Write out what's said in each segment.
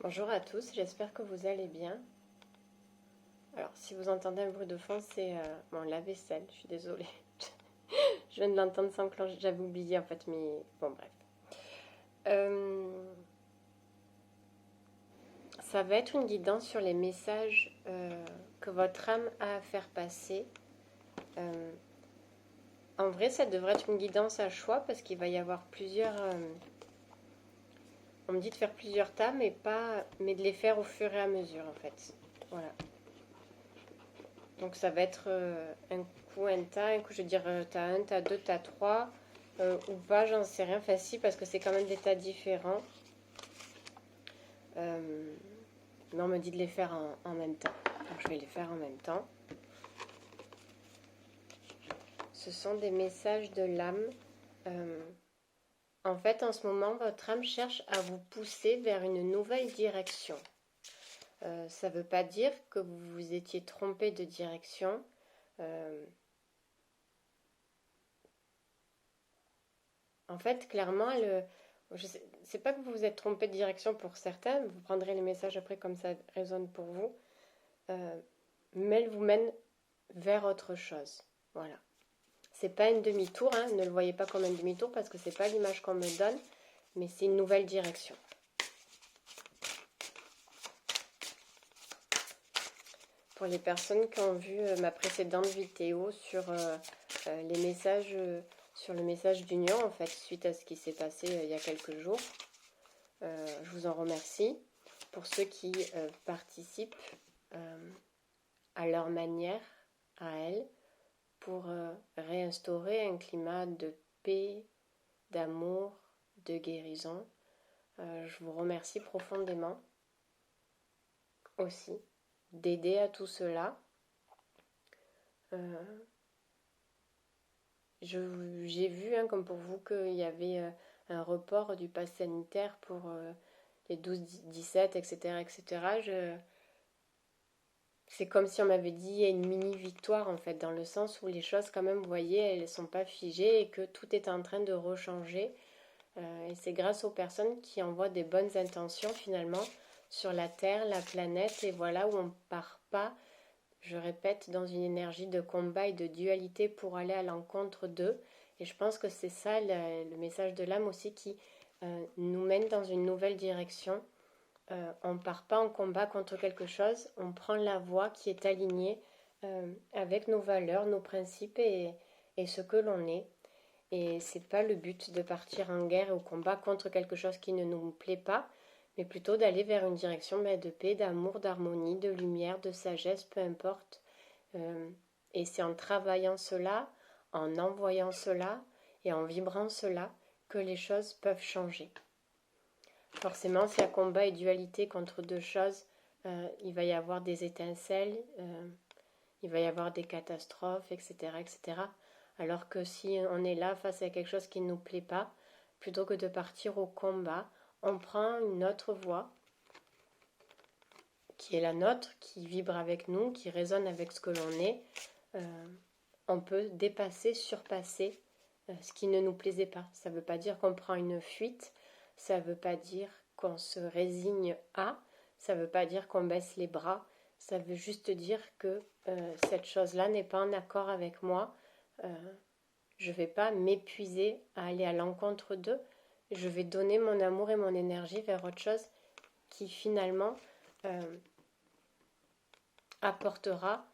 Bonjour à tous, j'espère que vous allez bien. Alors, si vous entendez un bruit de fond, c'est mon lave-vaisselle, je suis désolée. Je viens de l'entendre s'enclencher, j'avais oublié en fait, mais bon, bref. Ça va être une guidance sur les messages que votre âme a à faire passer. En vrai, ça devrait être une guidance à choix parce qu'il va y avoir plusieurs... on me dit de faire plusieurs tas, mais de les faire au fur et à mesure en fait. Voilà. Donc ça va être un coup un coup je veux dire tas 1, tas 2, tas 3, ou pas, j'en sais rien. Enfin si, parce que c'est quand même des tas différents. Mais on me dit de les faire en même temps. Donc je vais les faire en même temps. Ce sont des messages de l'âme. En fait, en ce moment, votre âme cherche à vous pousser vers une nouvelle direction. Ça ne veut pas dire que vous vous étiez trompé de direction. En fait, clairement, c'est pas que vous vous êtes trompé de direction pour certains, vous prendrez les messages après comme ça résonne pour vous, mais elle vous mène vers autre chose. Voilà. C'est pas une demi-tour, hein, ne le voyez pas comme une demi-tour parce que c'est pas l'image qu'on me donne, mais c'est une nouvelle direction. Pour les personnes qui ont vu ma précédente vidéo sur les messages, sur le message d'union, en fait, suite à ce qui s'est passé il y a quelques jours, je vous en remercie. Pour ceux qui participent à leur manière, à elles, pour réinstaurer un climat de paix, d'amour, de guérison. Je vous remercie profondément aussi d'aider à tout cela. J'ai vu, hein, comme pour vous, qu'il y avait un report du pass sanitaire pour les 12-17, etc. etc. C'est comme si on m'avait dit il y a une mini-victoire, en fait, dans le sens où les choses, quand même, vous voyez, elles ne sont pas figées et que tout est en train de rechanger. Et c'est grâce aux personnes qui envoient des bonnes intentions, finalement, sur la Terre, la planète, et voilà, où on ne part pas, je répète, dans une énergie de combat et de dualité pour aller à l'encontre d'eux. Et je pense que c'est ça le message de l'âme aussi qui nous mène dans une nouvelle direction. On ne part pas en combat contre quelque chose, on prend la voie qui est alignée avec nos valeurs, nos principes et ce que l'on est. Et c'est pas le but de partir en guerre et au combat contre quelque chose qui ne nous plaît pas, mais plutôt d'aller vers une direction de paix, d'amour, d'harmonie, de lumière, de sagesse, peu importe. Et c'est en travaillant cela, en envoyant cela et en vibrant cela que les choses peuvent changer. Forcément, s'il y a combat et dualité contre deux choses, il va y avoir des étincelles, il va y avoir des catastrophes, etc., etc. Alors que si on est là face à quelque chose qui ne nous plaît pas, plutôt que de partir au combat, on prend une autre voie qui est la nôtre, qui vibre avec nous, qui résonne avec ce que l'on est. On peut dépasser, surpasser ce qui ne nous plaisait pas. Ça ne veut pas dire qu'on prend une fuite, ça ne veut pas dire qu'on se résigne à, ça ne veut pas dire qu'on baisse les bras, ça veut juste dire que cette chose-là n'est pas en accord avec moi. Je ne vais pas m'épuiser à aller à l'encontre d'eux. Je vais donner mon amour et mon énergie vers autre chose qui finalement apportera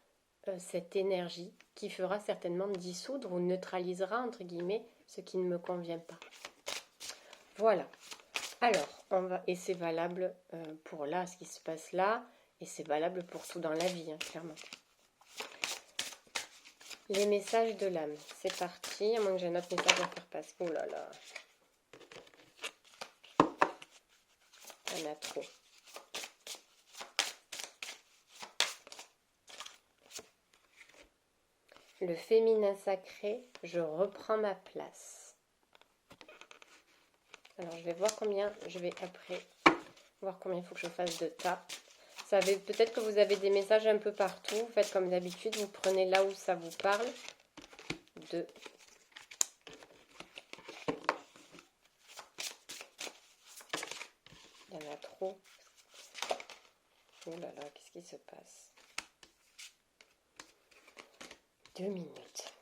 cette énergie qui fera certainement dissoudre ou neutralisera entre guillemets ce qui ne me convient pas. Voilà. Alors, et c'est valable pour là, ce qui se passe là, et c'est valable pour tout dans la vie, hein, clairement. Les messages de l'âme, c'est parti, à moins que j'ai un autre message à faire passer. Oh là là. Il y en a trop. Le féminin sacré, je reprends ma place. Alors, je vais voir combien, je vais après voir combien il faut que je fasse de tas. Peut-être que vous avez des messages un peu partout. Vous faites comme d'habitude, vous prenez là où ça vous parle. 2. Il y en a trop. Oh là là, qu'est-ce qui se passe? 2 minutes.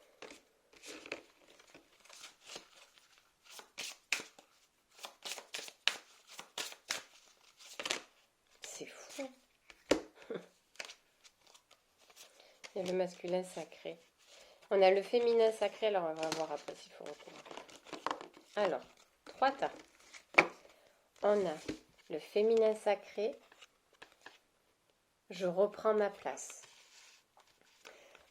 C'est fou. Il y a le masculin sacré. On a le féminin sacré, alors on va voir après s'il faut retrouver. Alors, 3 tas. On a le féminin sacré. Je reprends ma place.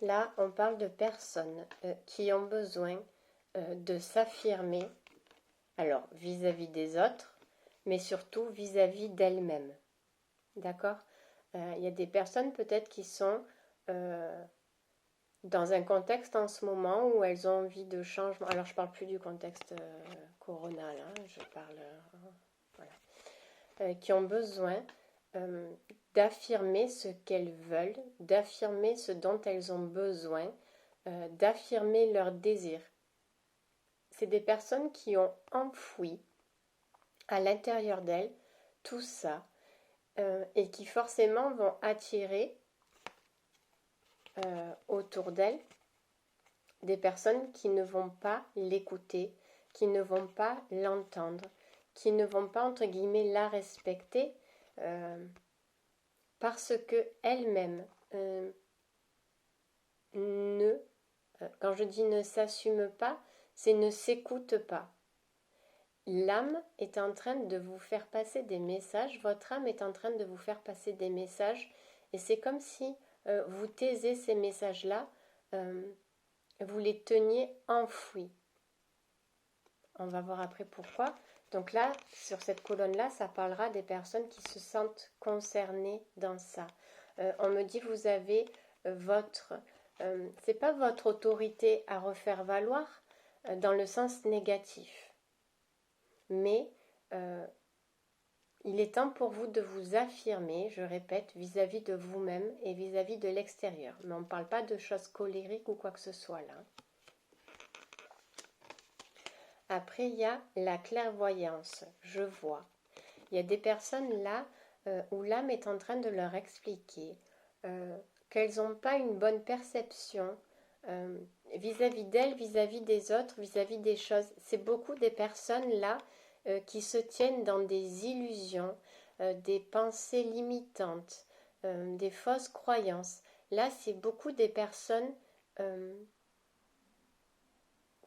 Là, on parle de personnes qui ont besoin de s'affirmer, alors vis-à-vis des autres, mais surtout vis-à-vis d'elles-mêmes. D'accord? Il y a des personnes peut-être qui sont dans un contexte en ce moment où elles ont envie de changement. Alors, je ne parle plus du contexte corona, là, je parle... voilà. Qui ont besoin d'affirmer ce qu'elles veulent, d'affirmer ce dont elles ont besoin, d'affirmer leurs désirs. C'est des personnes qui ont enfoui à l'intérieur d'elles tout ça et qui forcément vont attirer autour d'elles des personnes qui ne vont pas l'écouter, qui ne vont pas l'entendre, qui ne vont pas, entre guillemets, la respecter parce que elles-mêmes quand je dis ne s'assument pas, c'est ne s'écoutent pas. L'âme est en train de vous faire passer des messages, votre âme est en train de vous faire passer des messages, et c'est comme si vous taisez ces messages-là, vous les teniez enfouis. On va voir après pourquoi. Donc là, sur cette colonne-là, ça parlera des personnes qui se sentent concernées dans ça. On me dit, vous avez votre... c'est pas votre autorité à refaire valoir dans le sens négatif. Mais il est temps pour vous de vous affirmer, je répète, vis-à-vis de vous-même et vis-à-vis de l'extérieur. Mais on ne parle pas de choses colériques ou quoi que ce soit là. Après, il y a la clairvoyance, je vois. Il y a des personnes là où l'âme est en train de leur expliquer qu'elles n'ont pas une bonne perception vis-à-vis d'elles, vis-à-vis des autres, vis-à-vis des choses. C'est beaucoup des personnes là qui se tiennent dans des illusions, des pensées limitantes, des fausses croyances. Là, c'est beaucoup des personnes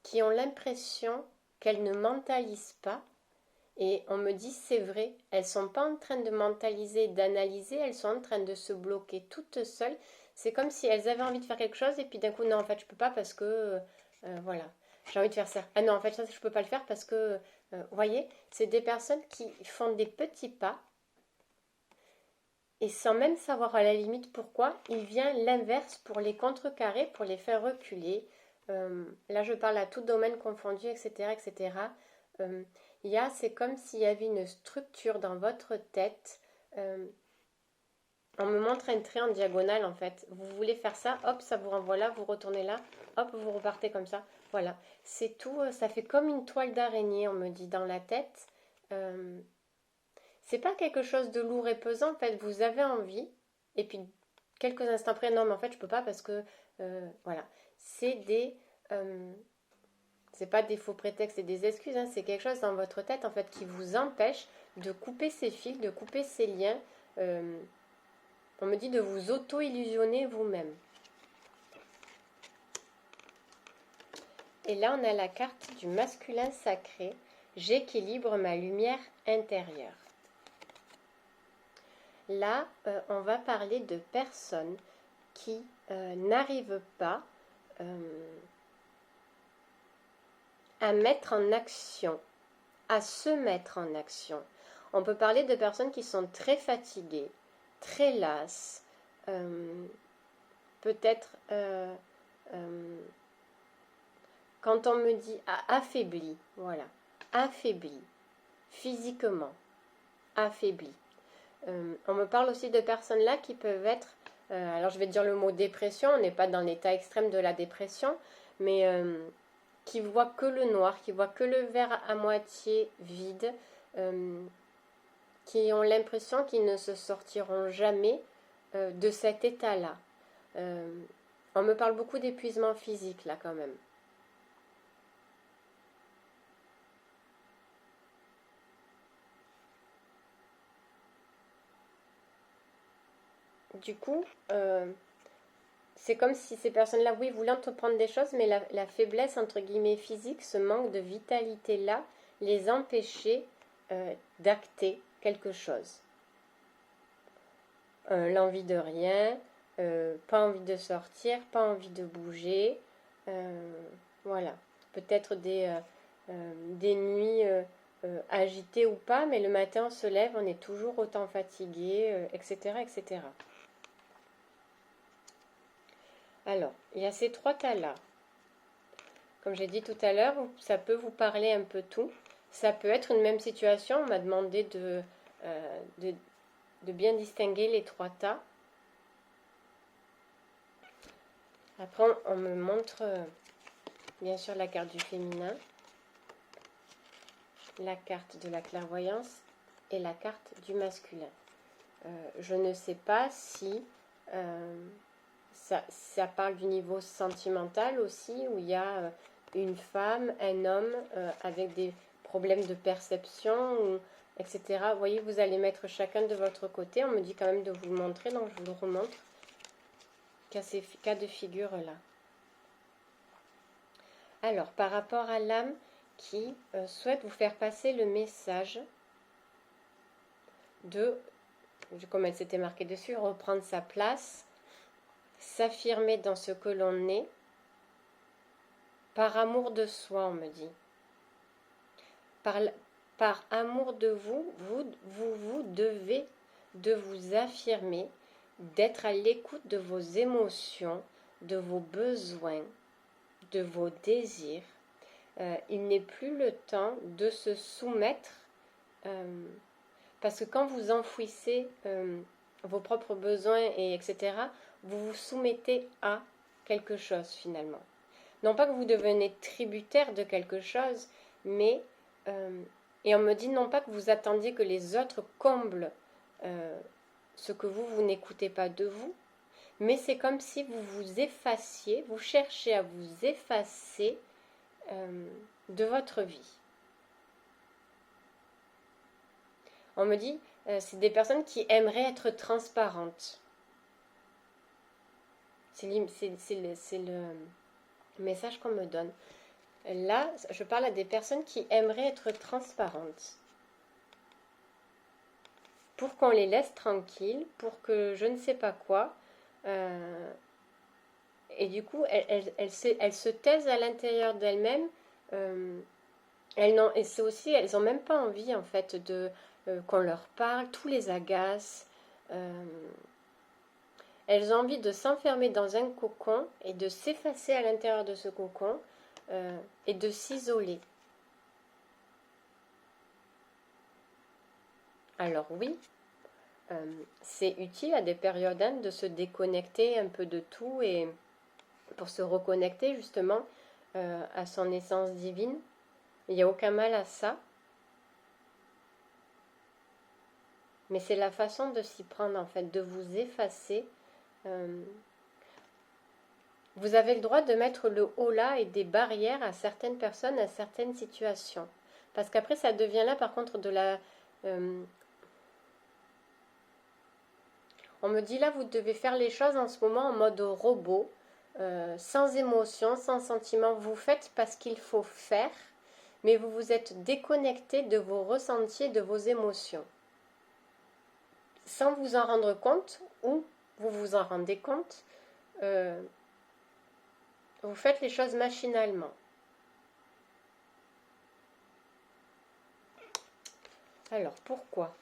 qui ont l'impression qu'elles ne mentalisent pas. Et on me dit, c'est vrai, elles ne sont pas en train de mentaliser, d'analyser, elles sont en train de se bloquer toutes seules. C'est comme si elles avaient envie de faire quelque chose et puis d'un coup, non, en fait, je ne peux pas parce que, voilà, j'ai envie de faire ça. Ah non, en fait, ça, je ne peux pas le faire parce que, vous voyez, c'est des personnes qui font des petits pas et sans même savoir à la limite pourquoi, il vient l'inverse pour les contrecarrer, pour les faire reculer. Là, je parle à tout domaine confondu, etc., etc. C'est comme s'il y avait une structure dans votre tête. On me montre un trait en diagonale en fait. Vous voulez faire ça, hop, ça vous renvoie là, vous retournez là, hop, vous repartez comme ça. Voilà, c'est tout. Ça fait comme une toile d'araignée, on me dit, dans la tête. C'est pas quelque chose de lourd et pesant. En fait, vous avez envie, et puis quelques instants après, non, mais en fait, je peux pas parce que, voilà, c'est des c'est pas des faux prétextes et des excuses, hein, c'est quelque chose dans votre tête en fait qui vous empêche de couper ces fils, de couper ces liens. On me dit de vous auto-illusionner vous-même. Et là, on a la carte du masculin sacré. J'équilibre ma lumière intérieure. Là, on va parler de personnes qui n'arrivent pas à mettre en action, à se mettre en action. On peut parler de personnes qui sont très fatiguées, très lasses, peut-être quand on me dit affaibli, voilà, affaibli, physiquement, affaibli. On me parle aussi de personnes là qui peuvent être, alors je vais dire le mot dépression, on n'est pas dans l'état extrême de la dépression, mais qui voient que le noir, qui voient que le verre à moitié vide, qui ont l'impression qu'ils ne se sortiront jamais de cet état-là. On me parle beaucoup d'épuisement physique là quand même. Du coup, c'est comme si ces personnes-là, oui, voulaient entreprendre des choses, mais la faiblesse, entre guillemets, physique, ce manque de vitalité-là, les empêchait d'acter quelque chose. L'envie de rien, pas envie de sortir, pas envie de bouger, voilà. Peut-être des nuits agitées ou pas, mais le matin on se lève, on est toujours autant fatigué, etc., etc. Alors, il y a ces trois tas-là. Comme j'ai dit tout à l'heure, ça peut vous parler un peu tout. Ça peut être une même situation. On m'a demandé de bien distinguer les trois tas. Après, on me montre bien sûr la carte du féminin, la carte de la clairvoyance et la carte du masculin. Je ne sais pas si ça parle du niveau sentimental aussi, où il y a une femme, un homme avec des problèmes de perception, etc. Vous voyez, vous allez mettre chacun de votre côté. On me dit quand même de vous le montrer, donc je vous le remontre. Qu'à ces cas de figure-là. Alors, par rapport à l'âme qui souhaite vous faire passer le message de, comme elle s'était marquée dessus, reprendre sa place, s'affirmer dans ce que l'on est, par amour de soi, on me dit. Par amour de vous devez de vous affirmer, d'être à l'écoute de vos émotions, de vos besoins, de vos désirs. Il n'est plus le temps de se soumettre, parce que quand vous enfouissez vos propres besoins, etc., vous vous soumettez à quelque chose finalement. Non pas que vous devenez tributaire de quelque chose, mais, et on me dit non pas que vous attendiez que les autres comblent ce que vous n'écoutez pas de vous, mais c'est comme si vous vous effaciez, vous cherchez à vous effacer de votre vie. On me dit, c'est des personnes qui aimeraient être transparentes. C'est le message qu'on me donne. Là, je parle à des personnes qui aimeraient être transparentes. Pour qu'on les laisse tranquilles, pour que je ne sais pas quoi. Et du coup, elles se taisent à l'intérieur d'elles-mêmes. Et c'est aussi, elles n'ont même pas envie en fait qu'on leur parle, tout les agace. Elles ont envie de s'enfermer dans un cocon et de s'effacer à l'intérieur de ce cocon et de s'isoler. Alors oui, c'est utile à des périodes de se déconnecter un peu de tout et pour se reconnecter justement à son essence divine. Il n'y a aucun mal à ça. Mais c'est la façon de s'y prendre en fait, de vous effacer. Vous avez le droit de mettre le haut là et des barrières à certaines personnes, à certaines situations. Parce qu'après ça devient là par contre de la... on me dit là vous devez faire les choses en ce moment en mode robot, sans émotion, sans sentiment. Vous faites parce qu'il faut faire, mais vous vous êtes déconnecté de vos ressentis et de vos émotions. Sans vous en rendre compte, ou vous vous en rendez compte, vous faites les choses machinalement. Alors, pourquoi ?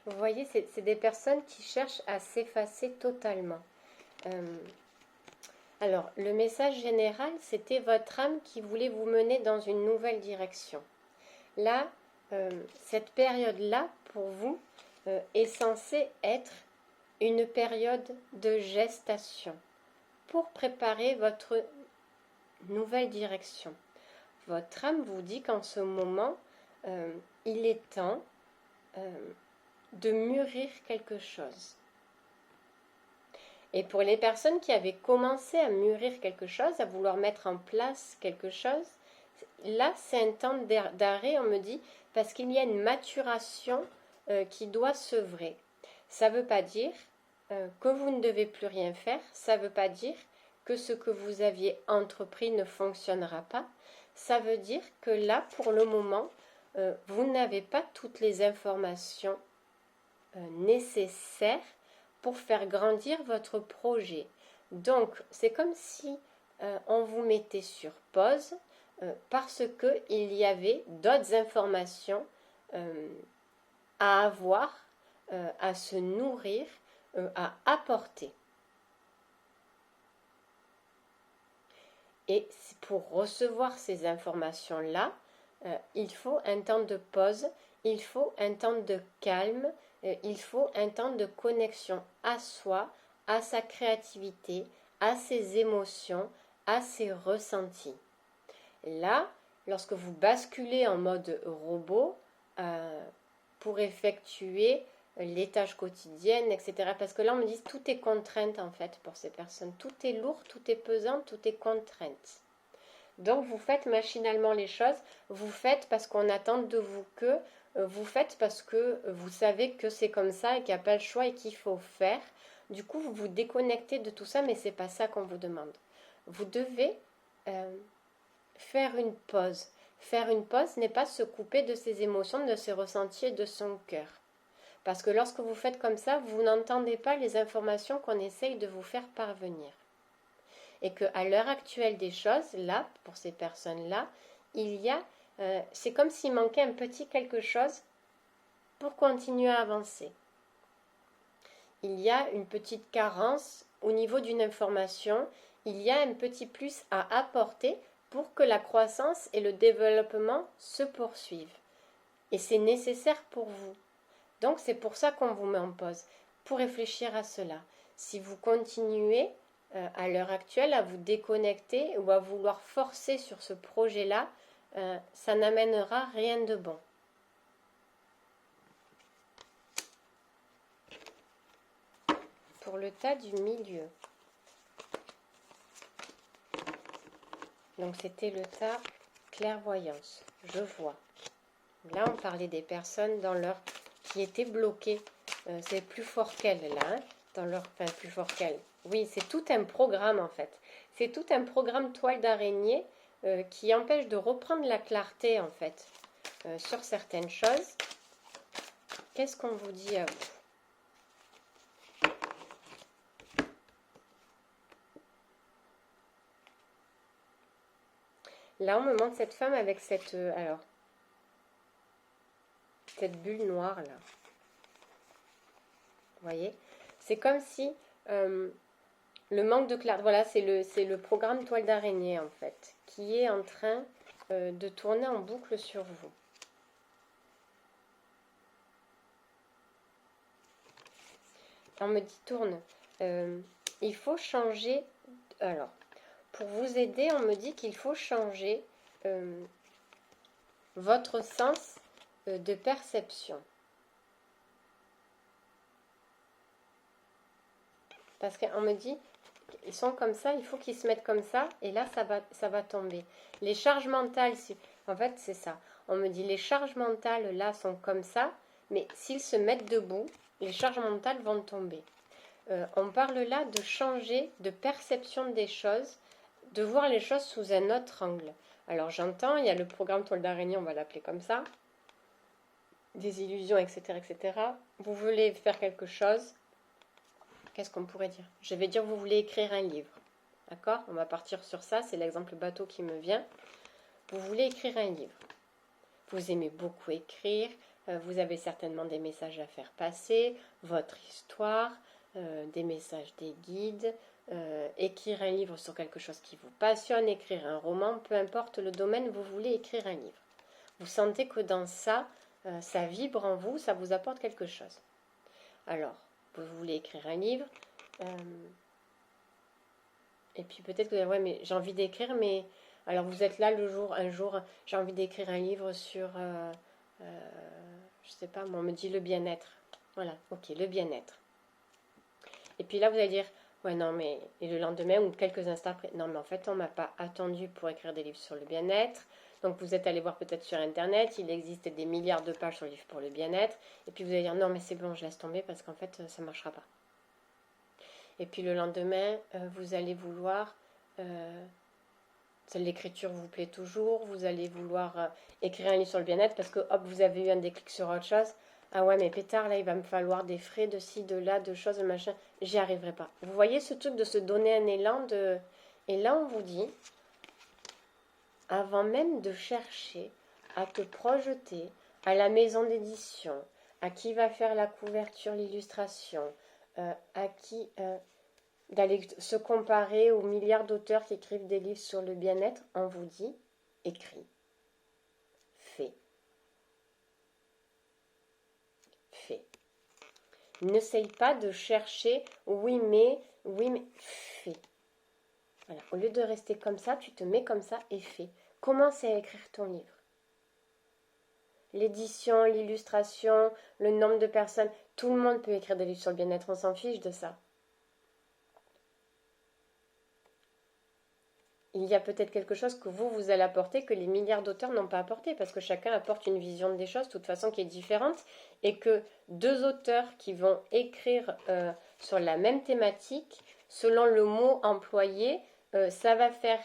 Vous voyez, c'est des personnes qui cherchent à s'effacer totalement. Alors, le message général, c'était votre âme qui voulait vous mener dans une nouvelle direction. Là, cette période-là, pour vous, est censée être une période de gestation pour préparer votre nouvelle direction. Votre âme vous dit qu'en ce moment, il est temps de mûrir quelque chose. Et pour les personnes qui avaient commencé à mûrir quelque chose, à vouloir mettre en place quelque chose, là c'est un temps d'arrêt, on me dit, parce qu'il y a une maturation qui doit s'œuvrer. Ça ne veut pas dire que vous ne devez plus rien faire, ça ne veut pas dire que ce que vous aviez entrepris ne fonctionnera pas, ça veut dire que là, pour le moment, vous n'avez pas toutes les informations nécessaires pour faire grandir votre projet. Donc, c'est comme si on vous mettait sur pause parce qu'il y avait d'autres informations à avoir, à se nourrir, à apporter. Et pour recevoir ces informations-là, il faut un temps de pause, il faut un temps de calme, il faut un temps de connexion à soi, à sa créativité, à ses émotions, à ses ressentis. Là, lorsque vous basculez en mode robot pour effectuer les tâches quotidiennes, etc. Parce que là, on me dit tout est contrainte en fait pour ces personnes. Tout est lourd, tout est pesant, tout est contrainte. Donc vous faites machinalement les choses, vous faites parce qu'on attend de vous que, vous faites parce que vous savez que c'est comme ça et qu'il n'y a pas le choix et qu'il faut faire. Du coup, vous vous déconnectez de tout ça, mais c'est pas ça qu'on vous demande. Vous devez faire une pause. Faire une pause n'est pas se couper de ses émotions, de ses ressentis et de son cœur. Parce que lorsque vous faites comme ça, vous n'entendez pas les informations qu'on essaye de vous faire parvenir. Et qu'à l'heure actuelle des choses, là, pour ces personnes-là, c'est comme s'il manquait un petit quelque chose pour continuer à avancer. Il y a une petite carence au niveau d'une information, il y a un petit plus à apporter pour que la croissance et le développement se poursuivent. Et c'est nécessaire pour vous. Donc c'est pour ça qu'on vous met en pause, pour réfléchir à cela. Si vous continuez à l'heure actuelle à vous déconnecter ou à vouloir forcer sur ce projet-là, ça n'amènera rien de bon. Pour le tas du milieu. Donc c'était le tas clairvoyance, je vois. Là on parlait des personnes qui étaient bloquées. C'est plus fort qu'elles là, plus fort qu'elles. Oui, c'est tout un programme en fait. C'est tout un programme toile d'araignée qui empêche de reprendre la clarté en fait sur certaines choses. Qu'est-ce qu'on vous dit à vous? Là, on me montre cette femme avec cette bulle noire là. Vous voyez? C'est comme si le manque de clarté, voilà, c'est le programme toile d'araignée en fait, qui est en train de tourner en boucle sur vous. On me dit tourne. Il faut changer. Alors, pour vous aider, on me dit qu'il faut changer votre sens de perception. Parce qu'on me dit, ils sont comme ça, il faut qu'ils se mettent comme ça, et là, ça va tomber. Les charges mentales, en fait, c'est ça. On me dit, les charges mentales, là, sont comme ça, mais s'ils se mettent debout, les charges mentales vont tomber. On parle là de changer de perception des choses, de voir les choses sous un autre angle. Alors, j'entends, il y a le programme toile d'araignée, on va l'appeler comme ça, des illusions, etc., etc. Vous voulez faire quelque chose. Qu'est-ce qu'on pourrait dire? Je vais dire vous voulez écrire un livre. D'accord? On va partir sur ça, c'est l'exemple bateau qui me vient. Vous voulez écrire un livre. Vous aimez beaucoup écrire, vous avez certainement des messages à faire passer, votre histoire, des messages des guides, écrire un livre sur quelque chose qui vous passionne, écrire un roman, peu importe le domaine, vous voulez écrire un livre. Vous sentez que dans ça, ça vibre en vous, ça vous apporte quelque chose. Alors, vous voulez écrire un livre. Et puis peut-être que ouais, mais j'ai envie d'écrire, mais alors vous êtes là un jour, j'ai envie d'écrire un livre sur, je sais pas, moi, on me dit le bien-être. Voilà, ok, le bien-être. Et puis là, vous allez dire, ouais, non, mais, et le lendemain ou quelques instants après, non, mais en fait, on m'a pas attendu pour écrire des livres sur le bien-être. Donc vous êtes allé voir peut-être sur Internet, il existe des milliards de pages sur le livre pour le bien-être. Et puis vous allez dire, non, mais c'est bon, je laisse tomber parce qu'en fait, ça ne marchera pas. Et puis le lendemain, vous allez vouloir, l'écriture vous plaît toujours, vous allez vouloir écrire un livre sur le bien-être parce que hop, vous avez eu un déclic sur autre chose. Ah ouais, mais pétard, là, il va me falloir des frais de ci, de là, de choses, de machin. J'y arriverai pas. Vous voyez ce truc de se donner un élan de... Et là, on vous dit, avant même de chercher à te projeter à la maison d'édition, à qui va faire la couverture, l'illustration, à qui d'aller se comparer aux milliards d'auteurs qui écrivent des livres sur le bien-être, on vous dit, écris, fais, fais. N'essaye pas de chercher, oui mais, fais. Voilà. Au lieu de rester comme ça, tu te mets comme ça et fais. Commence à écrire ton livre. L'édition, l'illustration, le nombre de personnes, tout le monde peut écrire des livres sur le bien-être, on s'en fiche de ça. Il y a peut-être quelque chose que vous allez apporter que les milliards d'auteurs n'ont pas apporté, parce que chacun apporte une vision des choses, de toute façon, qui est différente, et que deux auteurs qui vont écrire sur la même thématique, selon le mot employé, ça va faire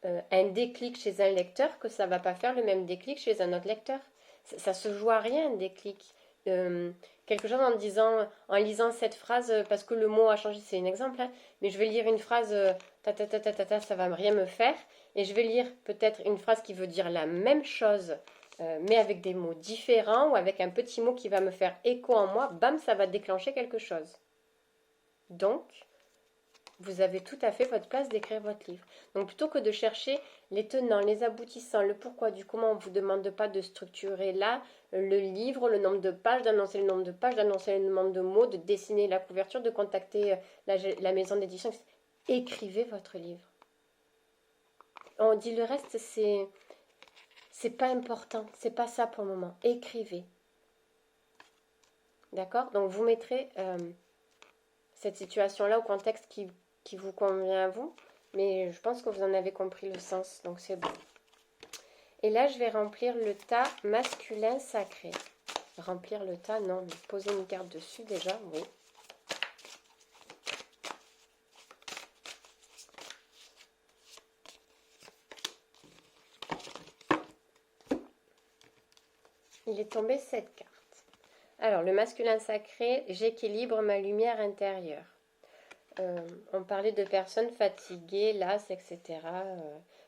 un déclic chez un lecteur que ça ne va pas faire le même déclic chez un autre lecteur. Ça se joue à rien, un déclic. Quelque chose en lisant cette phrase, parce que le mot a changé, c'est un exemple, hein, mais je vais lire une phrase, ça va rien me faire, et je vais lire peut-être une phrase qui veut dire la même chose, mais avec des mots différents, ou avec un petit mot qui va me faire écho en moi, bam, ça va déclencher quelque chose. Donc, vous avez tout à fait votre place d'écrire votre livre. Donc plutôt que de chercher les tenants, les aboutissants, le pourquoi du comment, on ne vous demande pas de structurer là le livre, le nombre de pages, d'annoncer le nombre de pages, d'annoncer le nombre de mots, de dessiner la couverture, de contacter la maison d'édition. Écrivez votre livre. On dit le reste, c'est pas important, c'est pas ça pour le moment. Écrivez. D'accord? Donc vous mettrez cette situation-là au contexte qui vous convient à vous, mais je pense que vous en avez compris le sens, donc c'est bon. Et là, je vais remplir le tas masculin sacré. Remplir le tas, non, mais poser une carte dessus déjà, oui. Il est tombé cette carte. Alors, le masculin sacré, j'équilibre ma lumière intérieure. On parlait de personnes fatiguées, lasses, etc.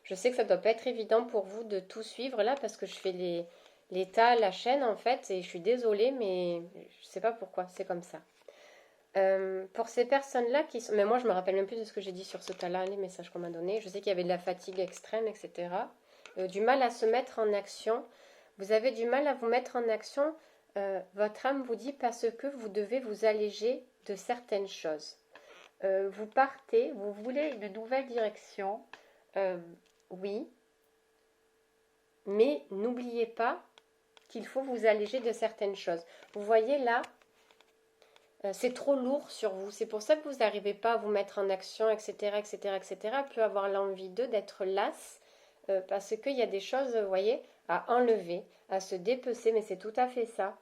Je sais que ça ne doit pas être évident pour vous de tout suivre là parce que je fais les tas, la chaîne en fait, et je suis désolée, mais je ne sais pas pourquoi, c'est comme ça. Pour ces personnes-là qui sont... Mais moi, je me rappelle même plus de ce que j'ai dit sur ce tas-là, les messages qu'on m'a donnés. Je sais qu'il y avait de la fatigue extrême, etc. Du mal à se mettre en action. Vous avez du mal à vous mettre en action. Votre âme vous dit parce que vous devez vous alléger de certaines choses. Vous partez, vous voulez une nouvelle direction, oui, mais n'oubliez pas qu'il faut vous alléger de certaines choses. Vous voyez là, c'est trop lourd sur vous, c'est pour ça que vous n'arrivez pas à vous mettre en action, etc., etc., etc., peut avoir l'envie d'être lasse, parce qu'il y a des choses, vous voyez, à enlever, à se dépecer, mais c'est tout à fait ça.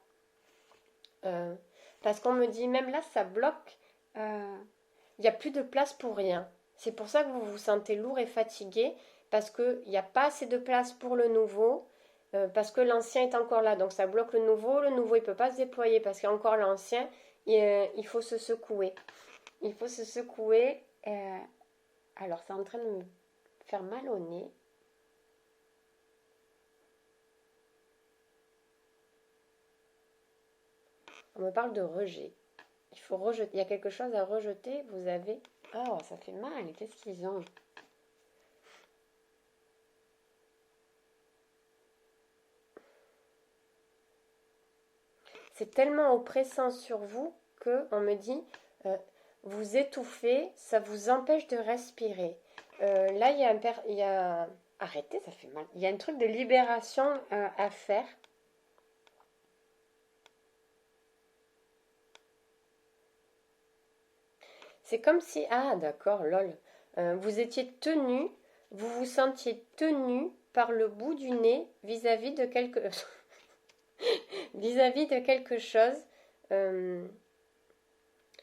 Parce qu'on me dit, même là, ça bloque... il n'y a plus de place pour rien. C'est pour ça que vous vous sentez lourd et fatigué, parce qu'il n'y a pas assez de place pour le nouveau, parce que l'ancien est encore là. Donc ça bloque le nouveau il ne peut pas se déployer, parce qu'il y a encore l'ancien, il faut se secouer. Il faut se secouer. Alors c'est en train de me faire mal au nez. On me parle de rejet. Il faut rejeter. Il y a quelque chose à rejeter. Vous avez... Oh, ça fait mal. Qu'est-ce qu'ils ont? C'est tellement oppressant sur vous que, on me dit, vous étouffez, ça vous empêche de respirer. Là, il y a arrêtez, ça fait mal. Il y a un truc de libération à faire. C'est comme si, ah d'accord, lol, vous étiez tenu, vous vous sentiez tenu par le bout du nez vis-à-vis de quelque vis-à-vis de quelque chose.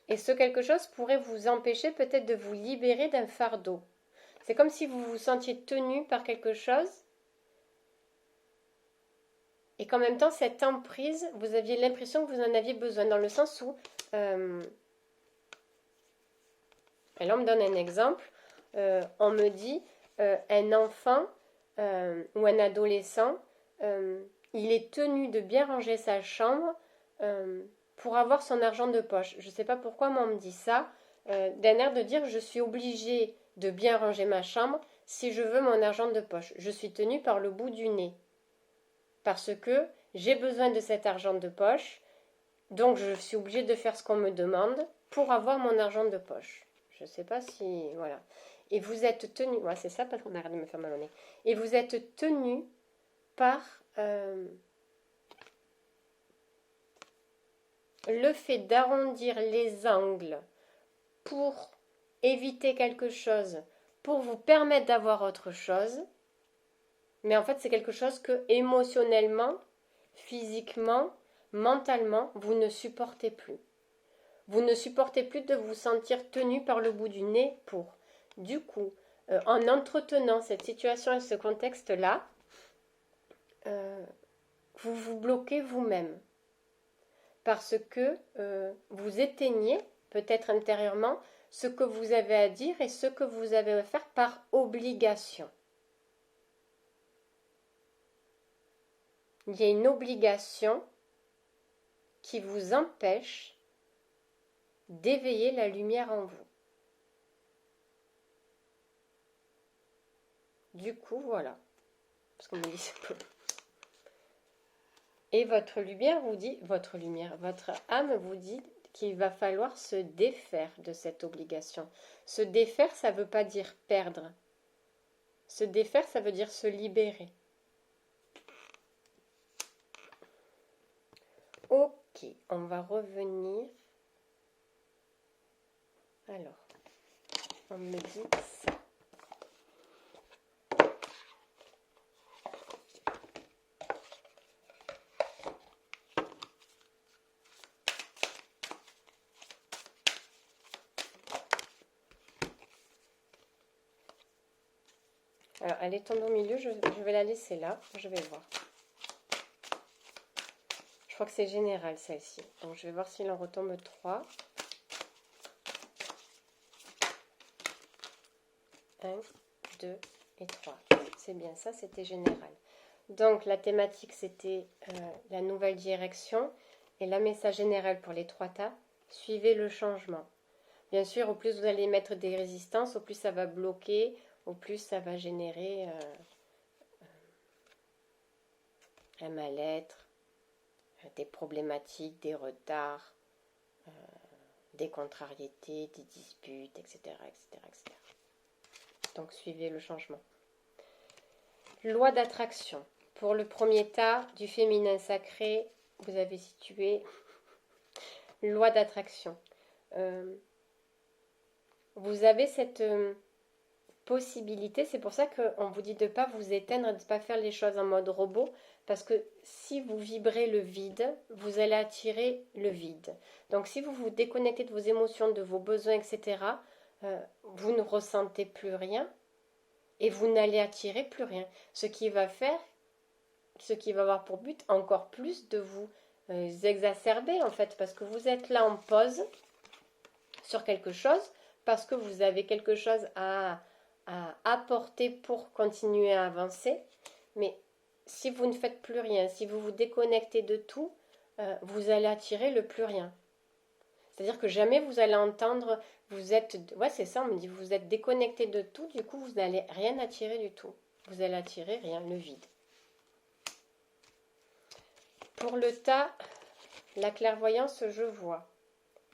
Et ce quelque chose pourrait vous empêcher peut-être de vous libérer d'un fardeau. C'est comme si vous vous sentiez tenu par quelque chose et qu'en même temps, cette emprise, vous aviez l'impression que vous en aviez besoin, dans le sens où... et là, on me donne un exemple. On me dit, un enfant ou un adolescent, il est tenu de bien ranger sa chambre pour avoir son argent de poche. Je ne sais pas pourquoi, mais on me dit ça, d'un air de dire, je suis obligée de bien ranger ma chambre si je veux mon argent de poche. Je suis tenue par le bout du nez. Parce que j'ai besoin de cet argent de poche, donc je suis obligée de faire ce qu'on me demande pour avoir mon argent de poche. Je ne sais pas si... Voilà. Et vous êtes tenu... Ouais, c'est ça parce qu'on arrête de me faire mal au nez. Et vous êtes tenu par le fait d'arrondir les angles pour éviter quelque chose, pour vous permettre d'avoir autre chose. Mais en fait, c'est quelque chose que émotionnellement, physiquement, mentalement, vous ne supportez plus. Vous ne supportez plus de vous sentir tenu par le bout du nez pour. Du coup, en entretenant cette situation et ce contexte-là, vous vous bloquez vous-même. Parce que vous éteignez, peut-être intérieurement, ce que vous avez à dire et ce que vous avez à faire par obligation. Il y a une obligation qui vous empêche d'éveiller la lumière en vous. Du coup, voilà. Parce qu'on me dit c'est peu. Et votre lumière vous dit, votre âme vous dit qu'il va falloir se défaire de cette obligation. Se défaire, ça ne veut pas dire perdre. Se défaire, ça veut dire se libérer. Ok, on va revenir. Alors, on me dit ça. Alors, elle est tombée au milieu, je vais la laisser là, je vais voir. Je crois que c'est général celle-ci. Donc, je vais voir s'il en retombe 3. 1, 2 et 3. C'est bien ça, c'était général. Donc, la thématique, c'était la nouvelle direction. Et la message général pour les 3 tas, suivez le changement. Bien sûr, au plus vous allez mettre des résistances, au plus ça va bloquer, au plus ça va générer un mal-être, des problématiques, des retards, des contrariétés, des disputes, etc., etc., etc. Donc, suivez le changement. Loi d'attraction. Pour le premier tas du féminin sacré, vous avez situé loi d'attraction. Vous avez cette possibilité, c'est pour ça qu'on vous dit de ne pas vous éteindre, de ne pas faire les choses en mode robot, parce que si vous vibrez le vide, vous allez attirer le vide. Donc si vous vous déconnectez de vos émotions, de vos besoins, etc., vous ne ressentez plus rien et vous n'allez attirer plus rien. Ce qui va avoir pour but encore plus de vous exacerber en fait, parce que vous êtes là en pause sur quelque chose, parce que vous avez quelque chose à apporter pour continuer à avancer. Mais si vous ne faites plus rien, si vous vous déconnectez de tout, vous allez attirer le plus rien. C'est-à-dire que jamais vous allez entendre, vous êtes, ouais c'est ça, on me dit, vous êtes déconnecté de tout, du coup vous n'allez rien attirer du tout. Vous allez attirer rien, le vide. Pour le tas, la clairvoyance, je vois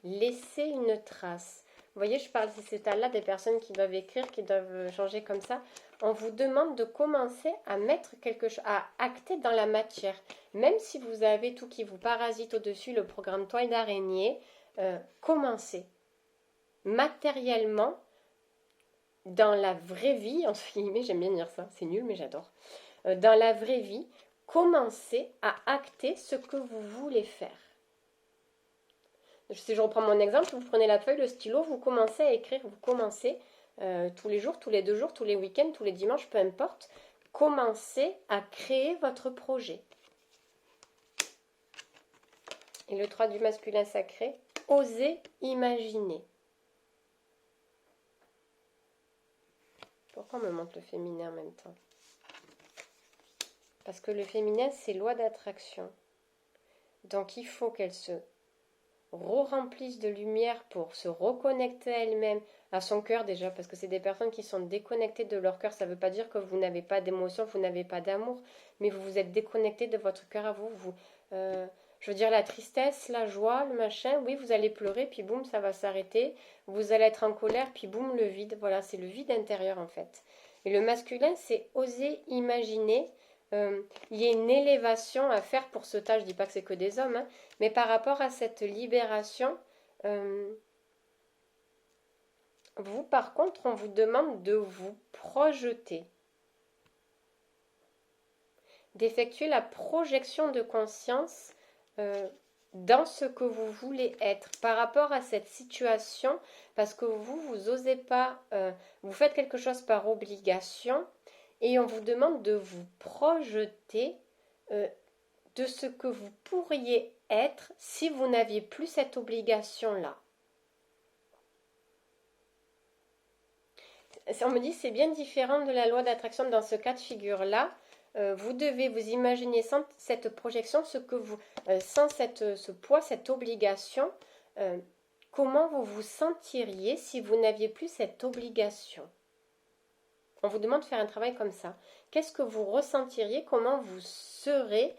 laisser une trace. Vous voyez, je parle de cet état-là des personnes qui doivent écrire, qui doivent changer comme ça. On vous demande de commencer à mettre quelque chose, à acter dans la matière. Même si vous avez tout qui vous parasite au-dessus, le programme toile d'araignée, commencez. Matériellement, dans la vraie vie, entre guillemets, j'aime bien dire ça, c'est nul mais j'adore. Dans la vraie vie, commencez à acter ce que vous voulez faire. Si je reprends mon exemple, vous prenez la feuille, le stylo, vous commencez à écrire, vous commencez tous les jours, tous les 2 jours, tous les week-ends, tous les dimanches, peu importe. Commencez à créer votre projet. Et le 3 du masculin sacré, osez imaginer. Pourquoi on me montre le féminin en même temps? Parce que le féminin, c'est loi d'attraction. Donc il faut qu'elle se remplisse de lumière pour se reconnecter à elle-même, à son cœur déjà, parce que c'est des personnes qui sont déconnectées de leur cœur. Ça ne veut pas dire que vous n'avez pas d'émotion, vous n'avez pas d'amour, mais vous vous êtes déconnecté de votre cœur à vous. Je veux dire, la tristesse, la joie, le machin, oui, vous allez pleurer, puis boum, ça va s'arrêter. Vous allez être en colère, puis boum, le vide. Voilà, c'est le vide intérieur en fait. Et le masculin, c'est oser imaginer. Il y a une élévation à faire pour ce tas. Je ne dis pas que c'est que des hommes, hein, mais par rapport à cette libération, vous, par contre, on vous demande de vous projeter, d'effectuer la projection de conscience dans ce que vous voulez être par rapport à cette situation, parce que vous osez pas, vous faites quelque chose par obligation, et on vous demande de vous projeter de ce que vous pourriez être si vous n'aviez plus cette obligation-là. On me dit c'est bien différent de la loi d'attraction dans ce cas de figure-là. Vous devez vous imaginer sans cette projection, ce que vous, sans ce poids, cette obligation, comment vous vous sentiriez si vous n'aviez plus cette obligation. On vous demande de faire un travail comme ça. Qu'est-ce que vous ressentiriez, comment vous serez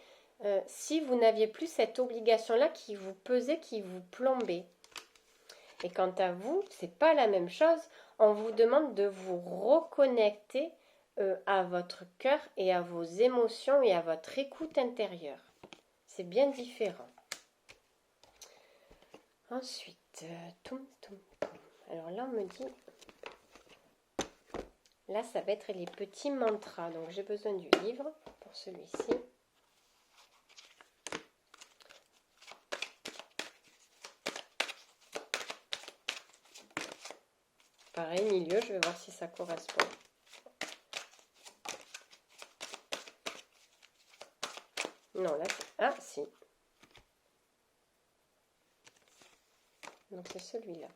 si vous n'aviez plus cette obligation-là qui vous pesait, qui vous plombait. Et quant à vous, c'est pas la même chose. On vous demande de vous reconnecter à votre cœur et à vos émotions et à votre écoute intérieure. C'est bien différent. Ensuite, alors là, on me dit, là, ça va être les petits mantras. Donc, j'ai besoin du livre pour celui-ci. Pareil, milieu, je vais voir si ça correspond. Non, là, ah, si. Donc, c'est celui-là.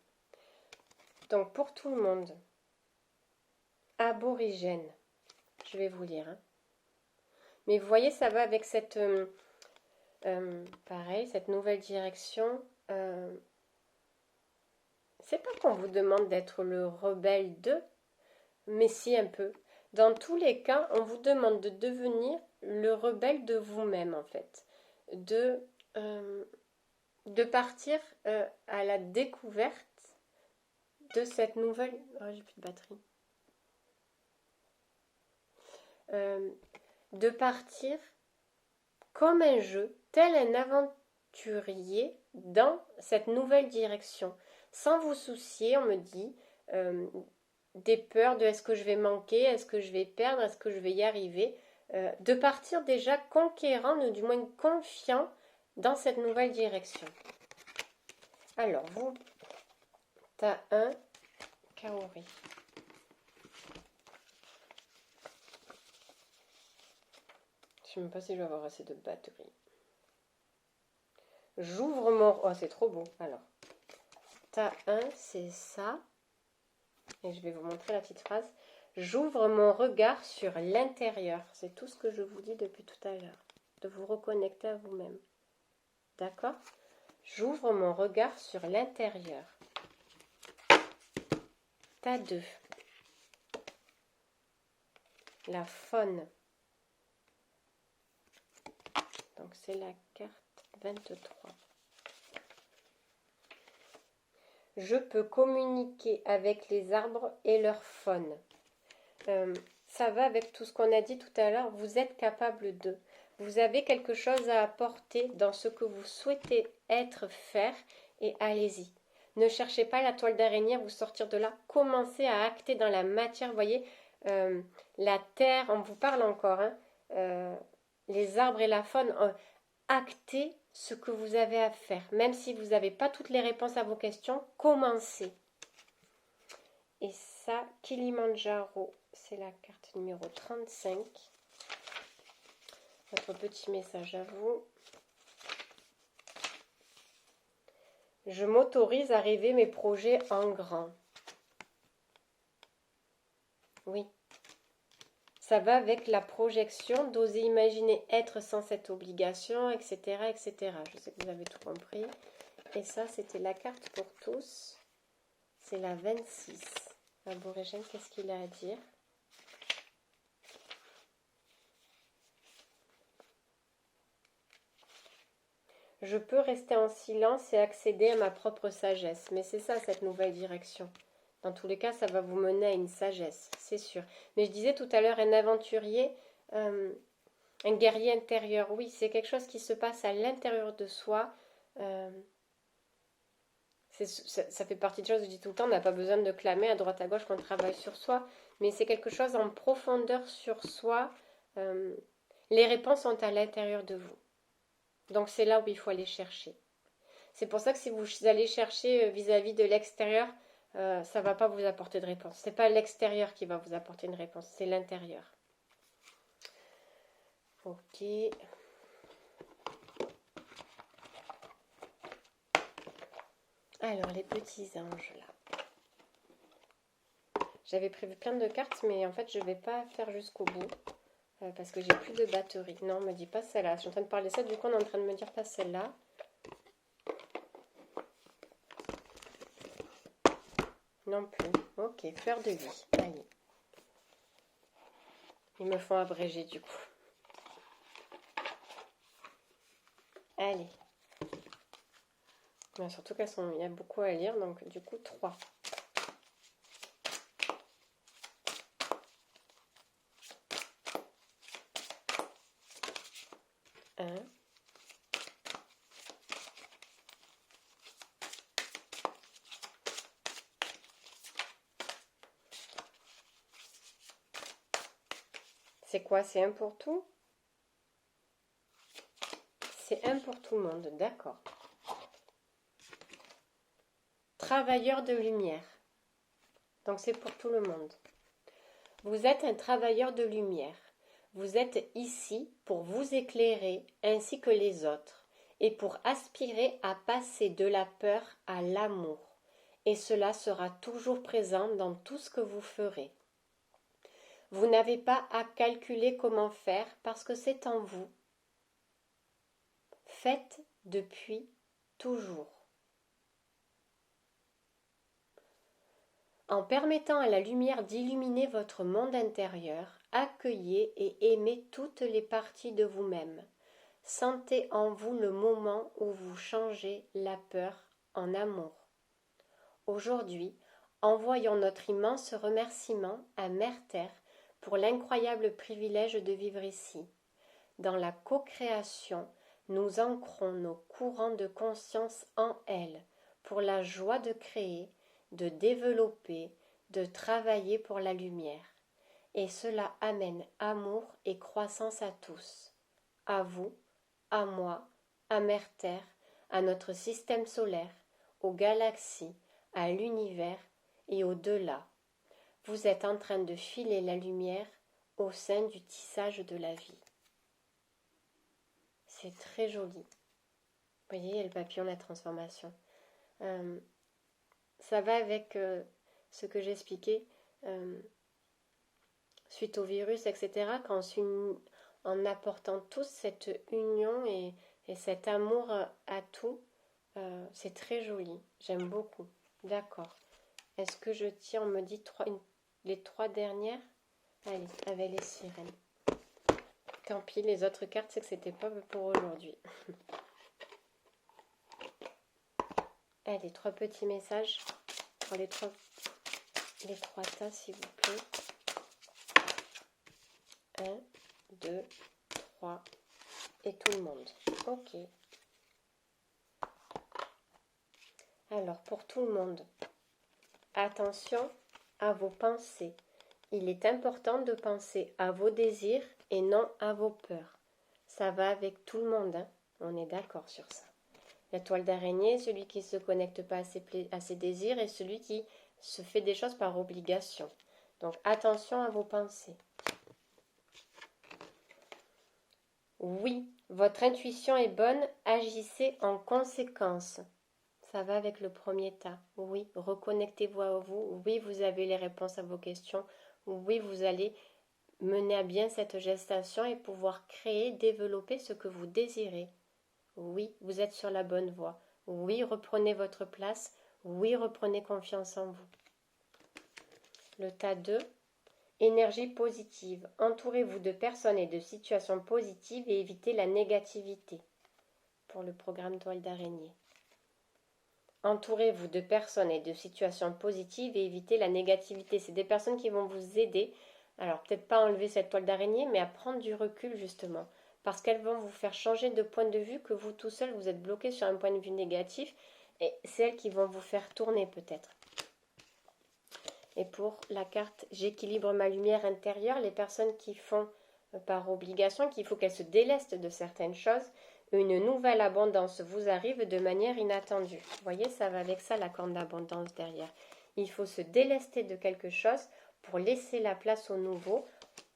Donc, pour tout le monde, aborigène, je vais vous lire. Hein. Mais vous voyez, ça va avec cette, pareil, cette nouvelle direction. C'est pas qu'on vous demande d'être le rebelle de, mais si un peu. Dans tous les cas, on vous demande de devenir le rebelle de vous-même, en fait. De partir à la découverte de cette nouvelle... Oh, j'ai plus de batterie. De partir comme un jeu, tel un aventurier dans cette nouvelle direction. Sans vous soucier, on me dit, des peurs de est-ce que je vais manquer, est-ce que je vais perdre, est-ce que je vais y arriver, de partir déjà conquérant, ou du moins confiant dans cette nouvelle direction. Alors, vous, t'as un Kaori. Je ne sais même pas si je vais avoir assez de batterie. J'ouvre mon... Oh, c'est trop beau. Alors, t'as un, c'est ça. Et je vais vous montrer la petite phrase. J'ouvre mon regard sur l'intérieur. C'est tout ce que je vous dis depuis tout à l'heure. De vous reconnecter à vous-même. D'accord? J'ouvre mon regard sur l'intérieur. T'as 2. La faune. Donc c'est la carte 23. Je peux communiquer avec les arbres et leur faune. Ça va avec tout ce qu'on a dit tout à l'heure. Vous êtes capable de. Vous avez quelque chose à apporter dans ce que vous souhaitez être, faire, et allez-y. Ne cherchez pas la toile d'araignée à vous sortir de là. Commencez à acter dans la matière. Vous voyez, la terre, on vous parle encore, hein, les arbres et la faune. Actez ce que vous avez à faire. Même si vous n'avez pas toutes les réponses à vos questions, commencez. Et ça, Kilimandjaro, c'est la carte numéro 35. Votre petit message à vous. Je m'autorise à rêver mes projets en grand. Oui. Ça va avec la projection, d'oser imaginer être sans cette obligation, etc., etc. Je sais que vous avez tout compris. Et ça, c'était la carte pour tous. C'est la 26. Aborigène, qu'est-ce qu'il a à dire? Je peux rester en silence et accéder à ma propre sagesse. Mais c'est ça, cette nouvelle direction. Dans tous les cas, ça va vous mener à une sagesse, c'est sûr. Mais je disais tout à l'heure, un aventurier, un guerrier intérieur, oui, c'est quelque chose qui se passe à l'intérieur de soi. Ça fait partie de choses, je dis tout le temps, on n'a pas besoin de clamer à droite à gauche qu'on travaille sur soi, mais c'est quelque chose en profondeur sur soi. Les réponses sont à l'intérieur de vous. Donc c'est là où il faut aller chercher. C'est pour ça que si vous allez chercher vis-à-vis de l'extérieur, ça ne va pas vous apporter de réponse. Ce n'est pas l'extérieur qui va vous apporter une réponse, c'est l'intérieur. Ok. Alors les petits anges là. J'avais prévu plein de cartes, mais en fait je ne vais pas faire jusqu'au bout. Parce que j'ai plus de batterie. Non, on ne me dit pas celle-là. Je suis en train de parler de ça, du coup on est en train de me dire pas celle-là. Non plus. Ok, fleur de vie. Allez. Ils me font abréger du coup. Allez. Mais surtout il y a beaucoup à lire, donc du coup 3. C'est quoi? C'est un pour tout? C'est un pour tout le monde, d'accord. Travailleur de lumière. Donc c'est pour tout le monde. Vous êtes un travailleur de lumière. Vous êtes ici pour vous éclairer ainsi que les autres et pour aspirer à passer de la peur à l'amour. Et cela sera toujours présent dans tout ce que vous ferez. Vous n'avez pas à calculer comment faire parce que c'est en vous. Faites depuis toujours. En permettant à la lumière d'illuminer votre monde intérieur, accueillez et aimez toutes les parties de vous-même. Sentez en vous le moment où vous changez la peur en amour. Aujourd'hui, envoyons notre immense remerciement à Mère Terre pour l'incroyable privilège de vivre ici. Dans la co-création, nous ancrons nos courants de conscience en elle pour la joie de créer, de développer, de travailler pour la lumière. Et cela amène amour et croissance à tous, à vous, à moi, à Mère Terre, à notre système solaire, aux galaxies, à l'univers et au-delà. Vous êtes en train de filer la lumière au sein du tissage de la vie. C'est très joli. Vous voyez, il y a le papillon de la transformation. Ça va avec ce que j'expliquais suite au virus, etc. Quand en apportant tous cette union et cet amour à tout, c'est très joli. J'aime beaucoup. D'accord. Est-ce que je tiens, on me dit les 3 dernières? Allez, avec les sirènes. Tant pis, les autres cartes, c'est que c'était pas pour aujourd'hui. Allez, 3 petits messages pour les trois tas, s'il vous plaît. 1, 2, 3 et tout le monde. Ok. Alors, pour tout le monde, attention à vos pensées. Il est important de penser à vos désirs et non à vos peurs. Ça va avec tout le monde, hein. On est d'accord sur ça. La toile d'araignée, celui qui ne se connecte pas à ses désirs et celui qui se fait des choses par obligation. Donc attention à vos pensées. Oui, votre intuition est bonne, agissez en conséquence. Ça va avec le premier tas. Oui, reconnectez-vous à vous. Oui, vous avez les réponses à vos questions. Oui, vous allez mener à bien cette gestation et pouvoir créer, développer ce que vous désirez. Oui, vous êtes sur la bonne voie. Oui, reprenez votre place. Oui, reprenez confiance en vous. Le tas 2. Énergie positive. Entourez-vous de personnes et de situations positives et évitez la négativité. Pour le programme toile d'araignée. Entourez-vous de personnes et de situations positives et évitez la négativité. C'est des personnes qui vont vous aider. Alors, peut-être pas enlever cette toile d'araignée, mais à prendre du recul, justement. Parce qu'elles vont vous faire changer de point de vue, que vous tout seul, vous êtes bloqué sur un point de vue négatif. Et c'est elles qui vont vous faire tourner, peut-être. Et pour la carte « J'équilibre ma lumière intérieure », les personnes qui font par obligation qu'il faut qu'elles se délestent de certaines choses, une nouvelle abondance vous arrive de manière inattendue. Vous voyez, ça va avec ça, la corne d'abondance derrière. Il faut se délester de quelque chose pour laisser la place au nouveau,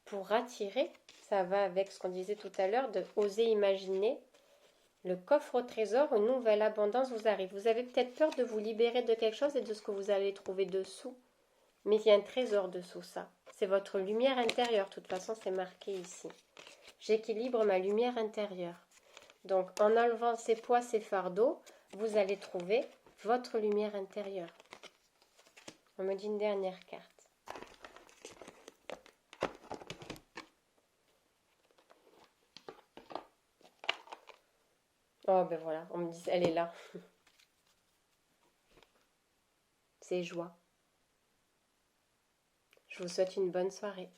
pour attirer. Ça va avec ce qu'on disait tout à l'heure, de oser imaginer. Le coffre au trésor, une nouvelle abondance vous arrive. Vous avez peut-être peur de vous libérer de quelque chose et de ce que vous allez trouver dessous. Mais il y a un trésor dessous ça. C'est votre lumière intérieure. De toute façon, c'est marqué ici. J'équilibre ma lumière intérieure. Donc, en enlevant ces poids, ces fardeaux, vous allez trouver votre lumière intérieure. On me dit une dernière carte. Oh, ben voilà, on me dit, elle est là. C'est joie. Je vous souhaite une bonne soirée.